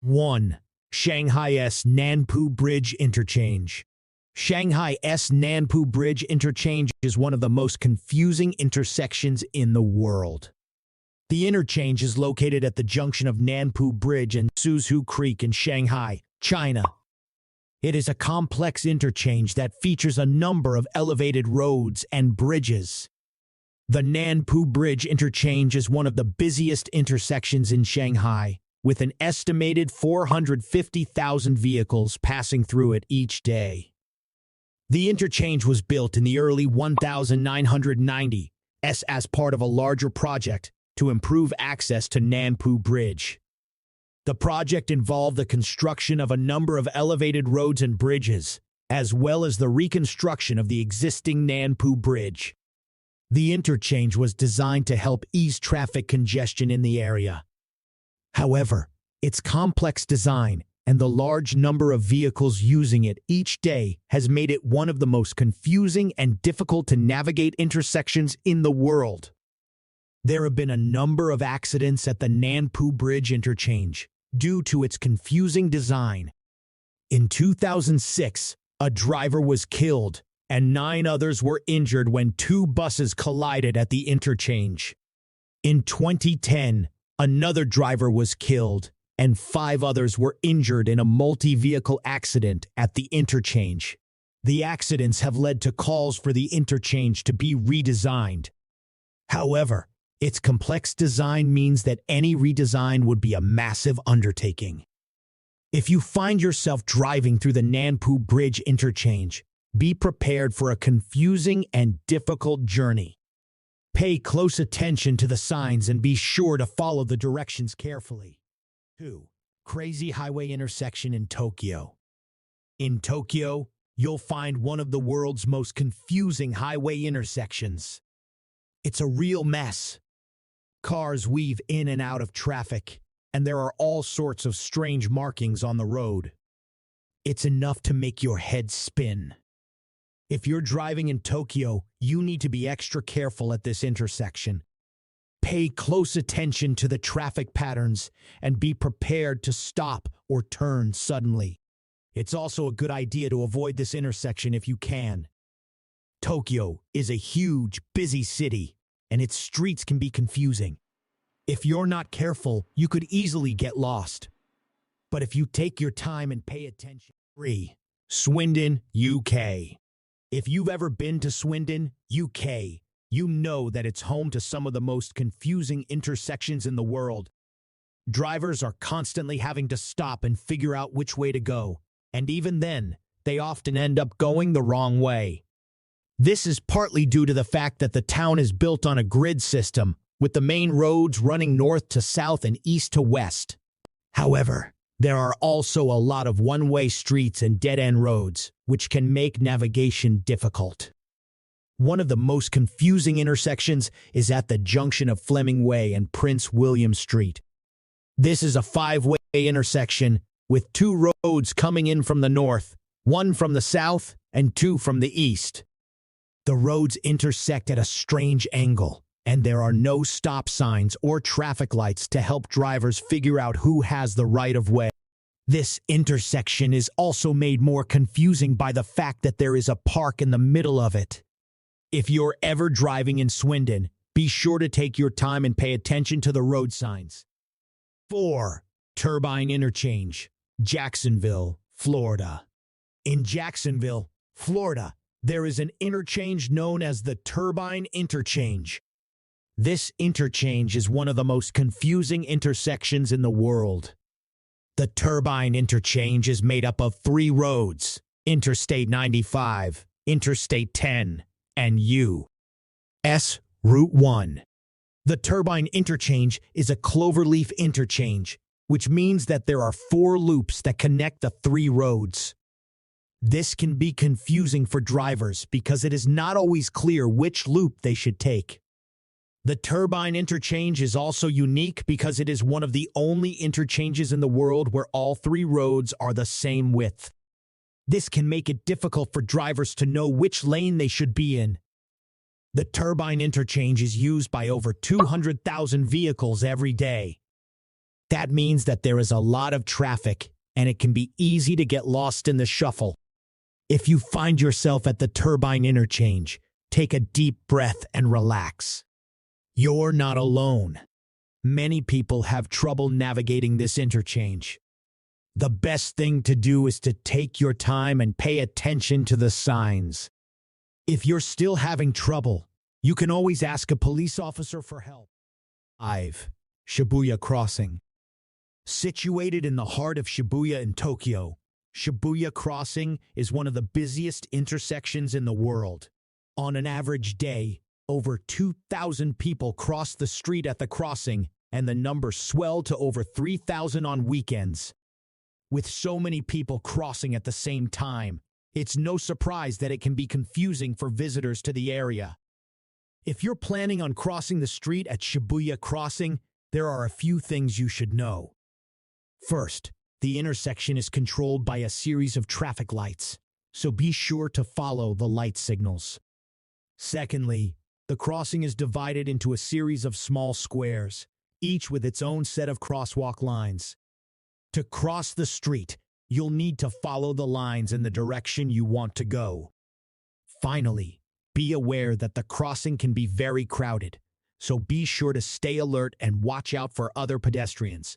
1. Shanghai's Nanpu Bridge Interchange. Shanghai's Nanpu Bridge Interchange is one of the most confusing intersections in the world. The interchange is located at the junction of Nanpu Bridge and Suzhou Creek in Shanghai, China. It is a complex interchange that features a number of elevated roads and bridges. The Nanpu Bridge Interchange is one of the busiest intersections in Shanghai, with an estimated 450,000 vehicles passing through it each day. The interchange was built in the early 1990s as part of a larger project to improve access to Nanpu Bridge. The project involved the construction of a number of elevated roads and bridges, as well as the reconstruction of the existing Nanpu Bridge. The interchange was designed to help ease traffic congestion in the area. However, its complex design and the large number of vehicles using it each day has made it one of the most confusing and difficult to navigate intersections in the world. There have been a number of accidents at the Nanpu Bridge Interchange due to its confusing design. In 2006, a driver was killed and 9 others were injured when 2 buses collided at the interchange. In 2010, another driver was killed and 5 others were injured in a multi-vehicle accident at the interchange. The accidents have led to calls for the interchange to be redesigned. However, its complex design means that any redesign would be a massive undertaking. If you find yourself driving through the Nanpu Bridge Interchange, be prepared for a confusing and difficult journey. Pay close attention to the signs and be sure to follow the directions carefully. 2. Crazy highway intersection in Tokyo. In Tokyo, you'll find one of the world's most confusing highway intersections. It's a real mess. Cars weave in and out of traffic, and there are all sorts of strange markings on the road. It's enough to make your head spin. If you're driving in Tokyo, you need to be extra careful at this intersection. Pay close attention to the traffic patterns and be prepared to stop or turn suddenly. It's also a good idea to avoid this intersection if you can. Tokyo is a huge, busy city, and its streets can be confusing. If you're not careful, you could easily get lost. But if you take your time and pay attention. 3. Swindon, UK. If you've ever been to Swindon, UK, you know that it's home to some of the most confusing intersections in the world. Drivers are constantly having to stop and figure out which way to go, and even then, they often end up going the wrong way. This is partly due to the fact that the town is built on a grid system, with the main roads running north to south and east to west. However, there are also a lot of one-way streets and dead-end roads, which can make navigation difficult. One of the most confusing intersections is at the junction of Fleming Way and Prince William Street. This is a 5-way intersection with 2 roads coming in from the north, 1 from the south, and 2 from the east. The roads intersect at a strange angle, and there are no stop signs or traffic lights to help drivers figure out who has the right of way. This intersection is also made more confusing by the fact that there is a park in the middle of it. If you're ever driving in Swindon, be sure to take your time and pay attention to the road signs. 4. Turbine Interchange, Jacksonville, Florida. In Jacksonville, Florida, there is an interchange known as the Turbine Interchange. This interchange is one of the most confusing intersections in the world. The Turbine Interchange is made up of 3 roads: Interstate 95, Interstate 10, and U.S. Route 1. The Turbine Interchange is a cloverleaf interchange, which means that there are 4 loops that connect the 3 roads. This can be confusing for drivers because it is not always clear which loop they should take. The Turbine Interchange is also unique because it is one of the only interchanges in the world where all 3 roads are the same width. This can make it difficult for drivers to know which lane they should be in. The Turbine Interchange is used by over 200,000 vehicles every day. That means that there is a lot of traffic, and it can be easy to get lost in the shuffle. If you find yourself at the turbine interchange, take a deep breath and relax. You're not alone. Many people have trouble navigating this interchange. The best thing to do is to take your time and pay attention to the signs. If you're still having trouble, you can always ask a police officer for help. 5. Shibuya Crossing. Situated in the heart of Shibuya in Tokyo, Shibuya Crossing is one of the busiest intersections in the world. On an average day, over 2,000 people cross the street at the crossing, and the numbers swell to over 3,000 on weekends. With so many people crossing at the same time, it's no surprise that it can be confusing for visitors to the area. If you're planning on crossing the street at Shibuya Crossing, there are a few things you should know. First, the intersection is controlled by a series of traffic lights, so be sure to follow the light signals. Secondly, the crossing is divided into a series of small squares, each with its own set of crosswalk lines. To cross the street, you'll need to follow the lines in the direction you want to go. Finally, be aware that the crossing can be very crowded, so be sure to stay alert and watch out for other pedestrians.